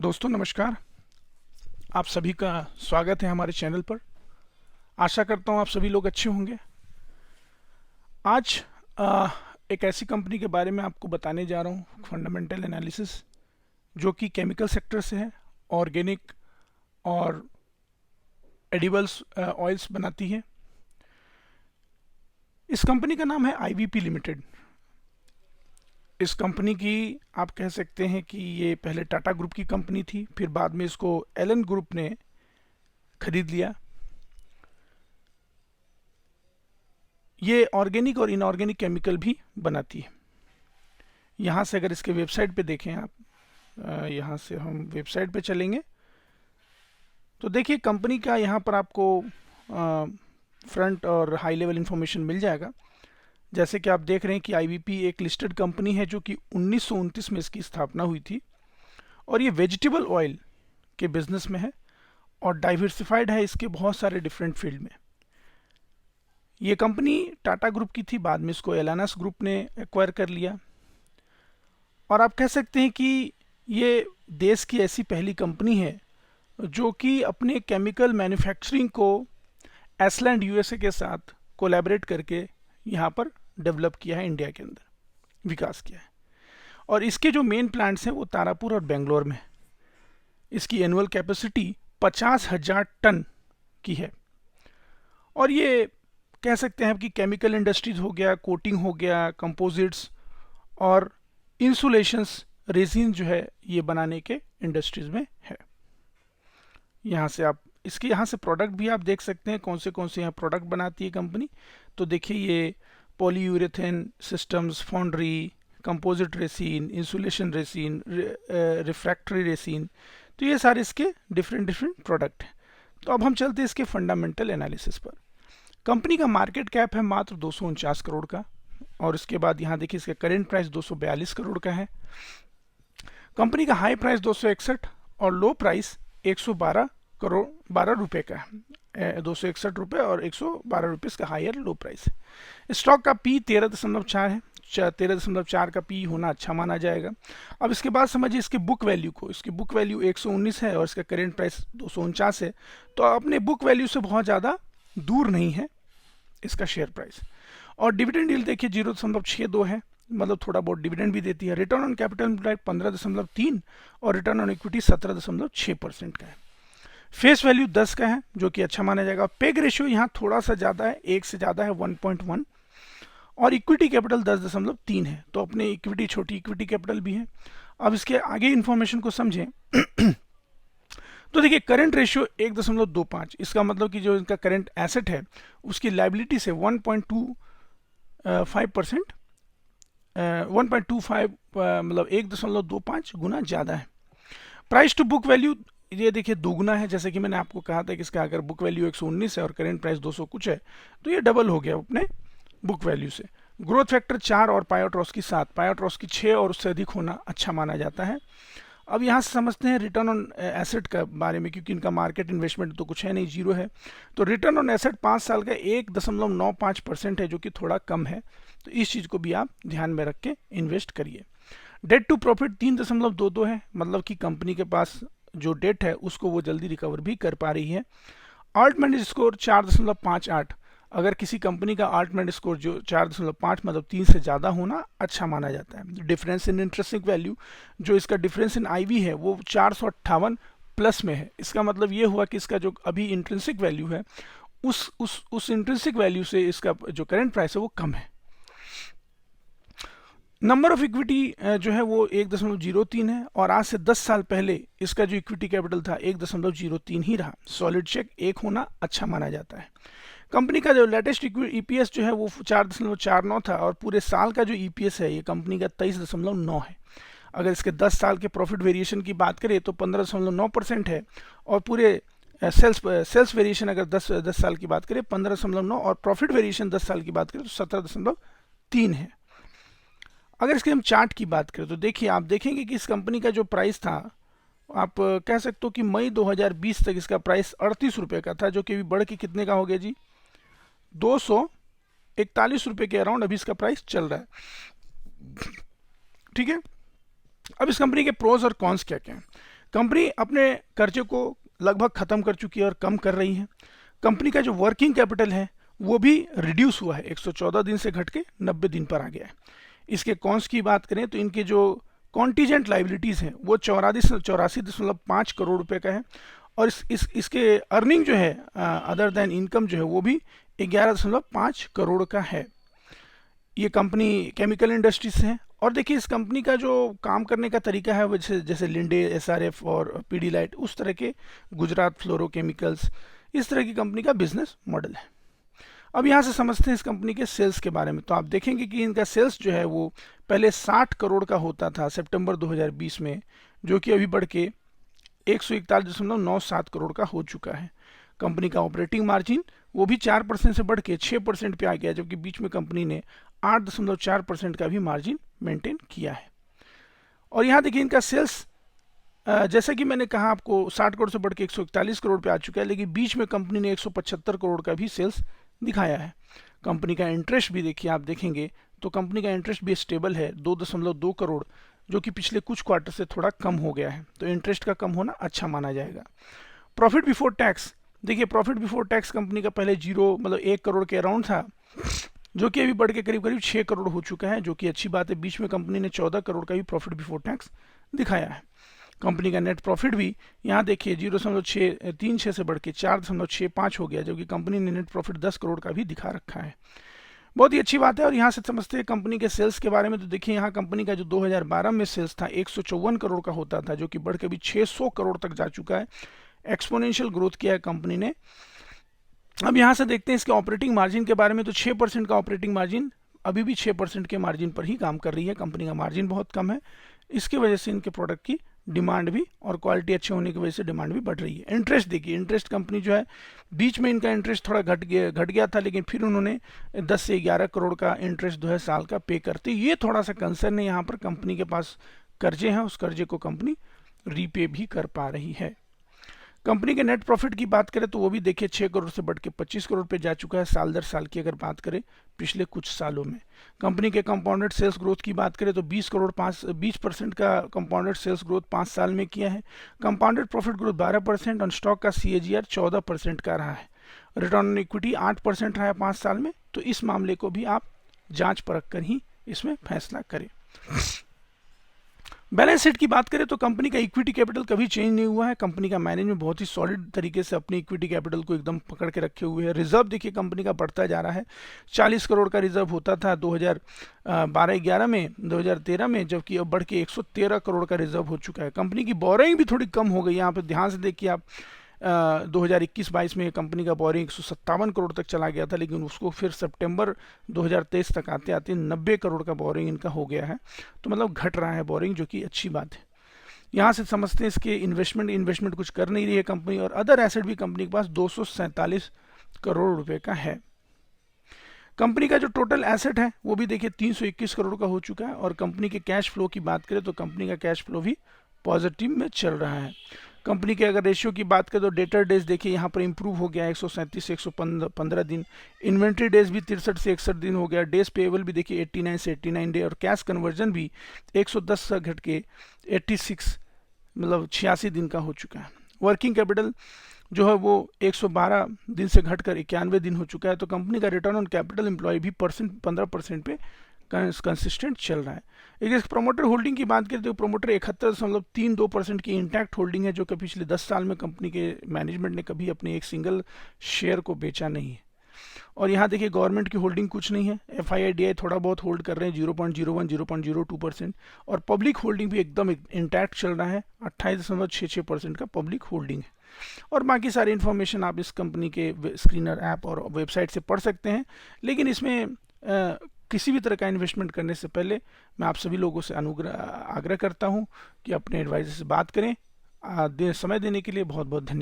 दोस्तों नमस्कार। आप सभी का स्वागत है हमारे चैनल पर। आशा करता हूँ आप सभी लोग अच्छे होंगे। आज एक ऐसी कंपनी के बारे में आपको बताने जा रहा हूँ, फंडामेंटल एनालिसिस, जो कि केमिकल सेक्टर से है, ऑर्गेनिक और एडिबल्स ऑयल्स बनाती है। इस कंपनी का नाम है आईवीपी लिमिटेड। इस कंपनी की आप कह सकते हैं कि ये पहले टाटा ग्रुप की कंपनी थी, फिर बाद में इसको एलन ग्रुप ने खरीद लिया। ये ऑर्गेनिक और इनऑर्गेनिक केमिकल भी बनाती है। यहाँ से अगर इसके वेबसाइट पे देखें आप, यहाँ से हम वेबसाइट पे चलेंगे तो देखिए कंपनी का यहाँ पर आपको फ्रंट और हाई लेवल इंफॉर्मेशन मिल जाएगा। जैसे कि आप देख रहे हैं कि आईवीपी एक लिस्टेड कंपनी है जो कि 1929 में इसकी स्थापना हुई थी और ये वेजिटेबल ऑयल के बिजनेस में है और डाइवर्सिफाइड है इसके बहुत सारे डिफरेंट फील्ड में। ये कंपनी टाटा ग्रुप की थी, बाद में इसको एलानस ग्रुप ने एक्वायर कर लिया और आप कह सकते हैं कि ये देश की ऐसी पहली कंपनी है जो कि अपने केमिकल मैन्युफैक्चरिंग को एसलैंड यूएसए के साथ कोलैबोरेट करके यहाँ पर डेवलप किया है, इंडिया के अंदर विकास किया है। और इसके जो मेन प्लांट्स हैं वो तारापुर और बेंगलोर में है। इसकी एनुअल कैपेसिटी 50,000 टन की है और ये कह सकते हैं कि केमिकल इंडस्ट्रीज हो गया, कोटिंग हो गया, कंपोजिट्स और इंसुलेशंस, रेजिन जो है ये बनाने के इंडस्ट्रीज में है। यहाँ से आप इसके यहाँ से प्रोडक्ट भी आप देख सकते हैं कौन से यहाँ प्रोडक्ट बनाती है कंपनी। तो देखिए ये polyurethane systems, foundry, composite resin, insulation resin, refractory resin, तो ये सारे इसके डिफरेंट प्रोडक्ट हैं। तो अब हम चलते हैं इसके फंडामेंटल एनालिसिस पर। कंपनी का मार्केट कैप है मात्र 249 करोड़ का और इसके बाद यहाँ देखिए इसका करेंट प्राइस 242 करोड़ का है। कंपनी का हाई प्राइस 261 और लो प्राइस 112 करोड़ 12 रुपये का है। 261 रुपये और 112 रुपये इसका हायर लो प्राइस है। स्टॉक का पी 13.4 है। 13.4 का पी होना अच्छा माना जाएगा। अब इसके बाद समझिए इसके बुक वैल्यू को। इसकी बुक वैल्यू 119 है और इसका करेंट प्राइस 249 है, तो अपने बुक वैल्यू से बहुत ज़्यादा दूर नहीं है इसका शेयर प्राइस। और डिविडेंड यील्ड देखिए 0.62 है, मतलब थोड़ा बहुत डिविडेंड भी देती है। रिटर्न ऑन कैपिटल एम्प्लॉयड 15.3 और रिटर्न ऑन इक्विटी 17.6% का है। फेस वैल्यू 10 का है जो कि अच्छा माना जाएगा। पेग रेशियो यहाँ थोड़ा सा ज़्यादा है, एक से ज़्यादा है 1.1 और इक्विटी कैपिटल 10.3 है, तो अपने इक्विटी छोटी इक्विटी कैपिटल भी है। अब इसके आगे इन्फॉर्मेशन को समझें तो देखिए करंट रेशियो 1.25, इसका मतलब कि जो इनका करंट एसेट है उसकी लाइबिलिटी से 1.25% 1.25 मतलब 1.25 गुना ज़्यादा है। प्राइस टू बुक वैल्यू ये देखिए दोगुना है। जैसे कि मैंने आपको कहा था कि इसका अगर बुक वैल्यू 119 है और करंट प्राइस 200 कुछ है तो ये डबल हो गया अपने बुक वैल्यू से। ग्रोथ फैक्टर 4 और पायोट्रॉस्की 7, पायोट्रॉस्की 6 और उससे अधिक होना अच्छा माना जाता है। अब यहाँ से समझते हैं रिटर्न ऑन एसेट का बारे में, क्योंकि इनका मार्केट इन्वेस्टमेंट तो कुछ है नहीं, जीरो है। तो रिटर्न ऑन एसेट 5 साल का 1.95% है जो कि थोड़ा कम है, तो इस चीज़ को भी आप ध्यान में रख के इन्वेस्ट करिए। डेट टू प्रॉफिट 3.22 है, मतलब कि कंपनी के पास जो डेट है उसको वो जल्दी रिकवर भी कर पा रही है। आल्टमैन स्कोर 4.58, अगर किसी कंपनी का आल्टमैन स्कोर जो 4.5 मतलब 3 से ज़्यादा होना अच्छा माना जाता है। डिफरेंस इन इंटरेस्टिंग वैल्यू, जो इसका डिफरेंस इन आईवी है वो 458 प्लस में है। इसका मतलब ये हुआ कि इसका जो अभी इंट्रिंसिक वैल्यू है उस इंट्रिंसिक वैल्यू से इसका जो करंट प्राइस है वो कम है। नंबर ऑफ इक्विटी जो है वो 1.03 है और आज से 10 साल पहले इसका जो इक्विटी कैपिटल था 1.03 ही रहा। सॉलिड चेक 1 होना अच्छा माना जाता है। कंपनी का जो लेटेस्ट ईपीएस जो है वो 4.49 था और पूरे साल का जो ईपीएस है ये कंपनी का 23.9 है। अगर इसके 10 साल के प्रॉफिट वेरिएशन की बात करें तो 15.9% है और पूरे सेल्स वेरिएशन अगर 10 साल की बात करें 15.9 और प्रॉफिट वेरिएशन 10 साल की बात करें तो 17.3 है। अगर इसके हम चार्ट की बात करें तो देखिए आप देखेंगे कि इस कंपनी का जो प्राइस था, आप कह सकते हो कि मई 2020 तक इसका प्राइस 38 रुपये का था, जो कि अभी बढ़ के कितने का हो गया जी, 241 रुपये के अराउंड अभी इसका प्राइस चल रहा है। ठीक है, अब इस कंपनी के प्रोज और कॉन्स क्या क्या हैं। कंपनी अपने कर्जे को लगभग ख़त्म कर चुकी है और कम कर रही है। कंपनी का जो वर्किंग कैपिटल है वो भी रिड्यूस हुआ है, 114 दिन से घट के 90 दिन पर आ गया है। इसके कॉन्स की बात करें तो इनके जो कॉन्टीजेंट लाइबिलिटीज़ हैं वो 84.5 करोड़ रुपए का है, और इसके अर्निंग जो है अदर देन इनकम जो है वो भी 11.5 करोड़ का है। ये कंपनी केमिकल इंडस्ट्री से है। और देखिए इस कंपनी का जो काम करने का तरीका है वो जैसे लिंडे, एसआरएफ और पीडीलाइट, उस तरह के, गुजरात फ्लोरोकेमिकल्स, इस तरह की कंपनी का बिजनेस मॉडल है। अब यहाँ से समझते हैं इस कंपनी के सेल्स के बारे में। तो आप देखेंगे कि इनका सेल्स जो है वो पहले 60 करोड़ का होता था सितंबर 2020 में, जो कि अभी बढ़ के 141.97 करोड़ का हो चुका है। कंपनी का ऑपरेटिंग मार्जिन वो भी 4% से बढ़ के 6% पे आ गया, जबकि बीच में कंपनी ने 8.4% का भी मार्जिन मेंटेन किया है। और यहाँ देखिए इनका सेल्स जैसा कि मैंने कहा आपको 60 करोड़ से बढ़ के 141 करोड़ पे आ चुका है, लेकिन बीच में कंपनी ने 175 करोड़ का भी सेल्स दिखाया है। कंपनी का इंटरेस्ट भी देखिए, आप देखेंगे तो कंपनी का इंटरेस्ट भी स्टेबल है 2.2 करोड़, जो कि पिछले कुछ क्वार्टर से थोड़ा कम हो गया है। तो इंटरेस्ट का कम होना अच्छा माना जाएगा। प्रॉफिट बिफोर टैक्स, देखिए प्रॉफिट बिफोर टैक्स कंपनी का पहले 1 करोड़ के अराउंड था, जो कि अभी बढ़ के करीब करीब 6 करोड़ हो चुका है, जो कि अच्छी बात है। बीच में कंपनी ने 14 करोड़ का भी प्रॉफिट बिफोर टैक्स दिखाया है। कंपनी का नेट प्रॉफिट भी यहाँ देखिए 0.636 से बढ़ के 4.65 हो गया, जबकि कंपनी ने नेट प्रॉफिट 10 करोड़ का भी दिखा रखा है। बहुत ही अच्छी बात है। और यहाँ से समझते हैं कंपनी के सेल्स के बारे में। तो देखिए यहाँ कंपनी का जो 2012 में सेल्स था 154 करोड़ का होता था, जो कि बढ़ के भी 600 करोड़ तक जा चुका है। एक्सपोनेंशियल ग्रोथ किया है कंपनी ने। अब यहाँ से देखते हैं इसके ऑपरेटिंग मार्जिन के बारे में। तो 6% का ऑपरेटिंग मार्जिन, अभी भी 6% के मार्जिन पर ही काम कर रही है। कंपनी का मार्जिन बहुत कम है, इसकी वजह से इनके प्रोडक्ट की डिमांड भी और क्वालिटी अच्छे होने की वजह से डिमांड भी बढ़ रही है। इंटरेस्ट देखिए, इंटरेस्ट कंपनी जो है बीच में इनका इंटरेस्ट थोड़ा घट गया था, लेकिन फिर उन्होंने 10 से 11 करोड़ का इंटरेस्ट जो है साल का पे करते, ये थोड़ा सा कंसर्न है। यहाँ पर कंपनी के पास कर्जे हैं, उस कर्जे को कंपनी रीपे भी कर पा रही है। कंपनी के नेट प्रॉफिट की बात करें तो वो भी देखिए 6 करोड़ से बढ़ के 25 करोड़ पे जा चुका है साल दर साल की अगर बात करें पिछले कुछ सालों में। कंपनी के कंपाउंडेड सेल्स ग्रोथ की बात करें तो 20% का कंपाउंडेड सेल्स ग्रोथ 5 साल में किया है। कंपाउंडेड प्रॉफिट ग्रोथ 12% और स्टॉक का CAGR 14% का रहा है। रिटर्न ऑन इक्विटी 8% रहा है 5 साल में। तो इस मामले को भी आप जांच परख कर ही इसमें फैसला करें। बैलेंस शीट की बात करें तो कंपनी का इक्विटी कैपिटल कभी चेंज नहीं हुआ है। कंपनी का मैनेजमेंट बहुत ही सॉलिड तरीके से अपनी इक्विटी कैपिटल को एकदम पकड़ के रखे हुए है। रिजर्व देखिए कंपनी का बढ़ता जा रहा है। 40 करोड़ का रिजर्व होता था 2012-11 में, 2013 में, जबकि अब बढ़ के 113 करोड़ का रिजर्व हो चुका है। कंपनी की बोरिंग भी थोड़ी कम हो गई। यहाँ पर ध्यान से देखिए आप, 2021-22 में कंपनी का बोरिंग 157 करोड़ तक चला गया था, लेकिन उसको फिर सितंबर 2023 तक आते आते 90 करोड़ का बोरिंग इनका हो गया है। तो मतलब घट रहा है बोरिंग, जो कि अच्छी बात है। यहाँ से समझते हैं इसके इन्वेस्टमेंट कुछ कर नहीं रही है कंपनी। और अदर एसेट भी कंपनी के पास 247 करोड़ रुपए का है। कंपनी का जो टोटल एसेट है वो भी देखिए 321 करोड़ का हो चुका है। और कंपनी के कैश फ्लो की बात करें तो कंपनी का कैश फ्लो भी पॉजिटिव में चल रहा है। कंपनी के अगर रेशियो की बात करें तो डेटर डेज देखिए यहाँ पर इंप्रूव हो गया है, 137 से 115 दिन। इन्वेंट्री डेज भी 63 से 61 दिन हो गया। डेज पेएबल भी देखिए 89 से 89 डे। और कैश कन्वर्जन भी 110 से घट के 86 मतलब 86 दिन का हो चुका है। वर्किंग कैपिटल जो है वो 112 दिन से घटकर 91 दिन हो चुका है। तो कंपनी का रिटर्न ऑन कैपिटल एम्प्लॉय भी 15% पे कंसिस्टेंट चल रहा है। एक प्रोमोटर होल्डिंग की बात करें तो प्रोमोटर 71.32% की इंटैक्ट होल्डिंग है, जो कि पिछले 10 साल में कंपनी के मैनेजमेंट ने कभी अपने एक सिंगल शेयर को बेचा नहीं है। और यहाँ देखिए गवर्नमेंट की होल्डिंग कुछ नहीं है। FII-DI थोड़ा बहुत होल्ड कर रहे हैं 0.01 0.02%। और पब्लिक होल्डिंग भी एकदम इंटैक्ट चल रहा है, 28.66% का पब्लिक होल्डिंग है। और बाकी सारी इन्फॉर्मेशन आप इस कंपनी के स्क्रीनर ऐप और वेबसाइट से पढ़ सकते हैं। लेकिन इसमें किसी भी तरह का इन्वेस्टमेंट करने से पहले मैं आप सभी लोगों से आग्रह करता हूं कि अपने एडवाइजर से बात करें। समय देने के लिए बहुत बहुत धन्यवाद।